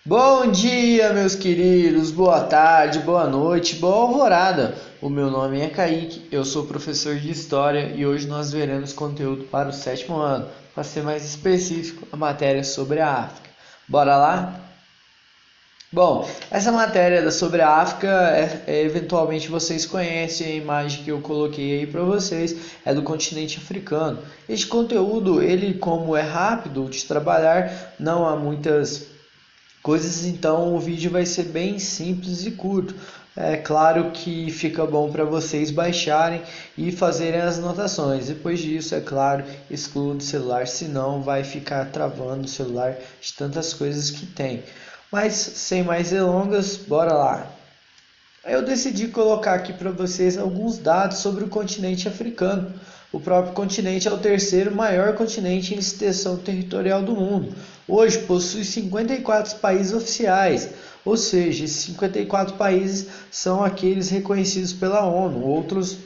Bom dia, meus queridos, boa tarde, boa noite, boa alvorada. O meu nome é Kaique, eu sou professor de História e hoje nós veremos conteúdo para o sétimo ano, para ser mais específico, a matéria sobre a África. Bora lá? Bom, essa matéria sobre a África, eventualmente vocês conhecem a imagem que eu coloquei aí para vocês, é do continente africano. Este conteúdo, ele como é rápido de trabalhar, não há muitas coisas, então o vídeo vai ser bem simples e curto. É claro que fica bom para vocês baixarem e fazerem as anotações. Depois disso, é claro, exclua do celular, senão vai ficar travando o celular de tantas coisas que tem. Mas sem mais delongas, bora lá. Eu decidi colocar aqui para vocês alguns dados sobre o continente africano. O próprio continente é o terceiro maior continente em extensão territorial do mundo. Hoje possui 54 países oficiais, ou seja, esses 54 países são aqueles reconhecidos pela ONU. Outros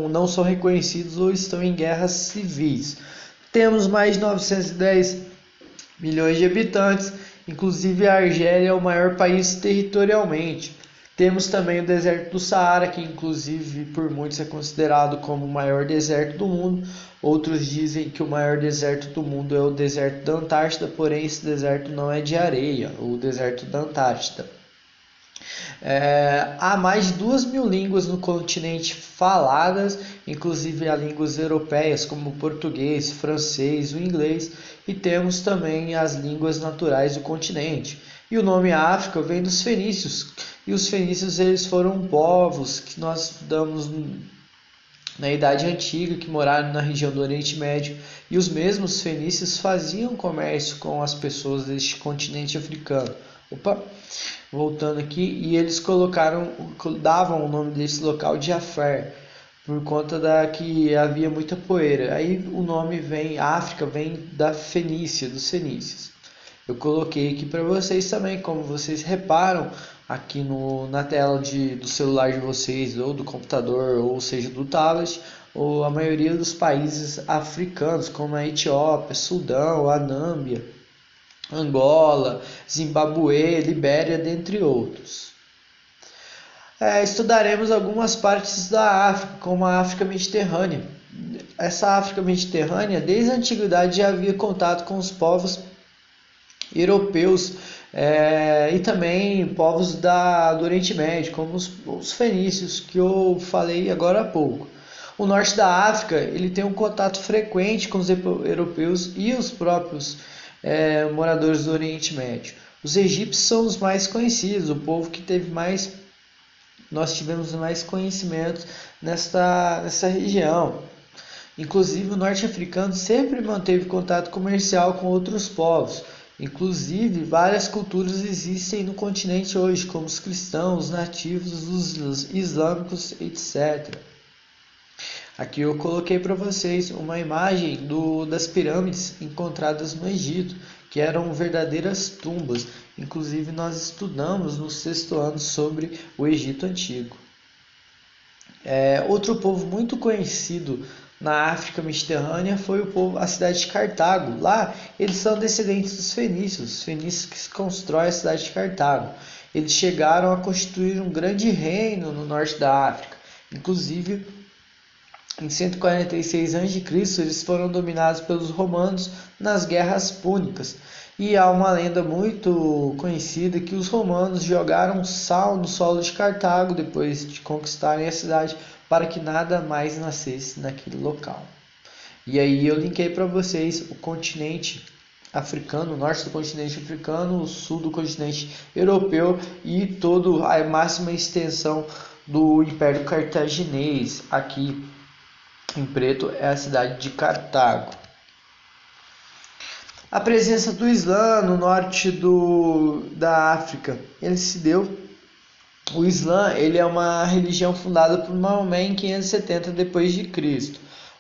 não são reconhecidos ou estão em guerras civis. Temos mais de 910 milhões de habitantes, inclusive a Argélia é o maior país territorialmente. Temos também o deserto do Saara, que inclusive por muitos é considerado como o maior deserto do mundo. Outros dizem que o maior deserto do mundo é o deserto da Antártida, porém esse deserto não é de areia, o deserto da Antártida. Há mais de 2.000 línguas no continente faladas, inclusive há línguas europeias como o português, francês, o inglês, e temos também as línguas naturais do continente. E o nome África vem dos fenícios, e os fenícios eles foram povos que nós estudamos na Idade Antiga, que moraram na região do Oriente Médio, e os mesmos fenícios faziam comércio com as pessoas deste continente africano. Voltando aqui, e eles davam o nome desse local de Jafar, por conta que havia muita poeira. Aí o nome África vem da Fenícia, dos fenícios. Eu coloquei aqui para vocês também, como vocês reparam aqui na tela do celular de vocês, ou do computador, ou seja, do tablet, ou a maioria dos países africanos, como a Etiópia, Sudão, a Nâmbia, Angola, Zimbabue, Libéria, dentre outros. Estudaremos algumas partes da África, como a África Mediterrânea. Essa África Mediterrânea, desde a antiguidade, já havia contato com os povos europeus e também povos do Oriente Médio, como os fenícios, que eu falei agora há pouco. O norte da África ele tem um contato frequente com os europeus e os próprios moradores do Oriente Médio. Os egípcios são os mais conhecidos, o povo que nós tivemos mais conhecimento nessa região. Inclusive o norte-africano sempre manteve contato comercial com outros povos. Inclusive várias culturas existem no continente hoje, como os cristãos, os nativos, os islâmicos, etc. Aqui eu coloquei para vocês uma imagem das pirâmides encontradas no Egito, que eram verdadeiras tumbas. Inclusive nós estudamos no sexto ano sobre o Egito Antigo. Outro povo muito conhecido na África Mediterrânea foi a cidade de Cartago. Lá eles são descendentes dos fenícios, os fenícios que constroem a cidade de Cartago. Eles chegaram a constituir um grande reino no norte da África. Inclusive, em 146 a.C., eles foram dominados pelos romanos nas guerras púnicas. E há uma lenda muito conhecida que os romanos jogaram sal no solo de Cartago depois de conquistarem a cidade para que nada mais nascesse naquele local. E aí eu linkei para vocês o continente africano, o norte do continente africano, o sul do continente europeu e toda a máxima extensão do Império Cartaginês. Aqui em preto é a cidade de Cartago. A presença do Islã no norte da África, ele se deu. O Islã ele é uma religião fundada por Maomé em 570 d.C.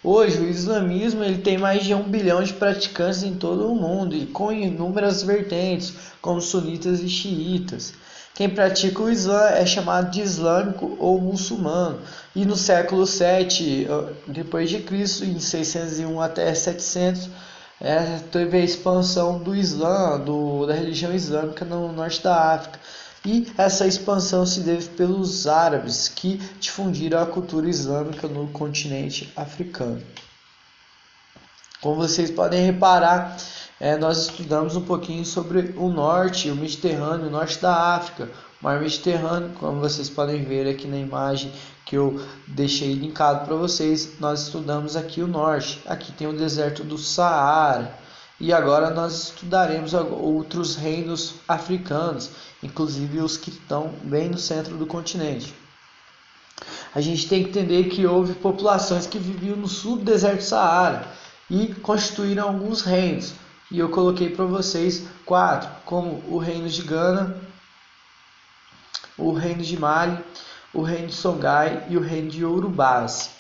Hoje o islamismo ele tem mais de 1 bilhão de praticantes em todo o mundo e com inúmeras vertentes, como sunitas e xiitas. Quem pratica o Islã é chamado de islâmico ou muçulmano. E no século 7 d.C., em 601 até 700, teve a expansão do Islã, da religião islâmica no norte da África. E essa expansão se deve pelos árabes que difundiram a cultura islâmica no continente africano. Como vocês podem reparar, nós estudamos um pouquinho sobre o norte, o Mediterrâneo, o norte da África, o mar Mediterrâneo, como vocês podem ver aqui na imagem que eu deixei linkado para vocês. Nós estudamos aqui o norte, aqui tem o deserto do Saara, e agora nós estudaremos outros reinos africanos, inclusive os que estão bem no centro do continente. A gente tem que entender que houve populações que viviam no sul do deserto do Saara e constituíram alguns reinos. E eu coloquei para vocês 4, como o reino de Gana, o reino de Mali, o reino de Songhai e o reino de Urubás.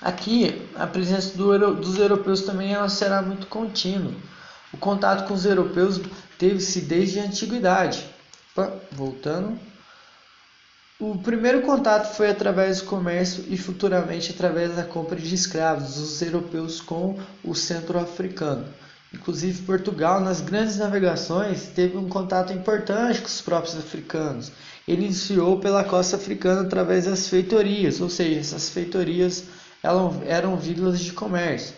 Aqui, a presença dos europeus também será muito contínua. O contato com os europeus teve-se desde a antiguidade. Voltando. O primeiro contato foi através do comércio e futuramente através da compra de escravos dos europeus com o centro-africano. Inclusive Portugal, nas grandes navegações, teve um contato importante com os próprios africanos. Ele iniciou pela costa africana através das feitorias, ou seja, essas feitorias eram vilas de comércio.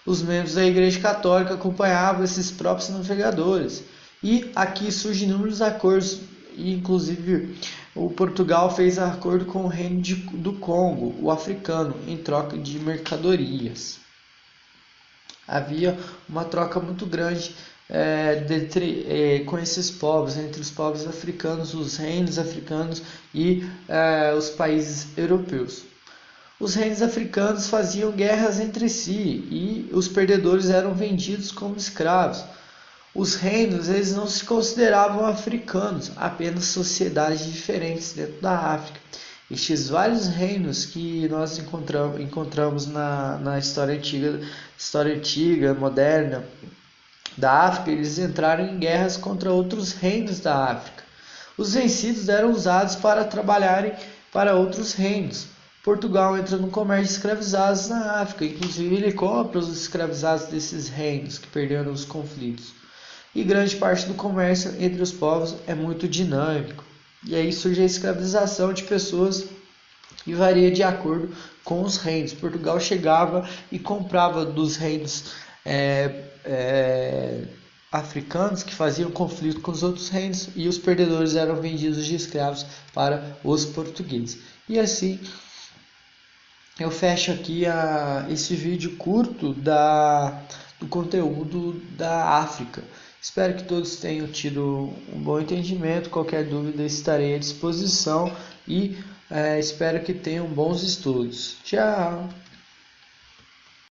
Os membros da Igreja Católica acompanhavam esses próprios navegadores. E aqui surgem inúmeros acordos, e inclusive o Portugal fez acordo com o reino do Congo, o africano, em troca de mercadorias. Havia uma troca muito grande com esses povos, entre os povos africanos, os reinos africanos e os países europeus. Os reinos africanos faziam guerras entre si e os perdedores eram vendidos como escravos. Os reinos eles não se consideravam africanos, apenas sociedades diferentes dentro da África. Estes vários reinos que nós encontramos na história antiga, moderna da África, eles entraram em guerras contra outros reinos da África. Os vencidos eram usados para trabalharem para outros reinos. Portugal entra no comércio de escravizados na África, inclusive ele compra os escravizados desses reinos que perderam os conflitos. E grande parte do comércio entre os povos é muito dinâmico. E aí surge a escravização de pessoas e varia de acordo com os reinos. Portugal chegava e comprava dos reinos africanos que faziam conflito com os outros reinos e os perdedores eram vendidos de escravos para os portugueses. E assim eu fecho aqui esse vídeo curto do conteúdo da África. Espero que todos tenham tido um bom entendimento. Qualquer dúvida estarei à disposição e espero que tenham bons estudos. Tchau!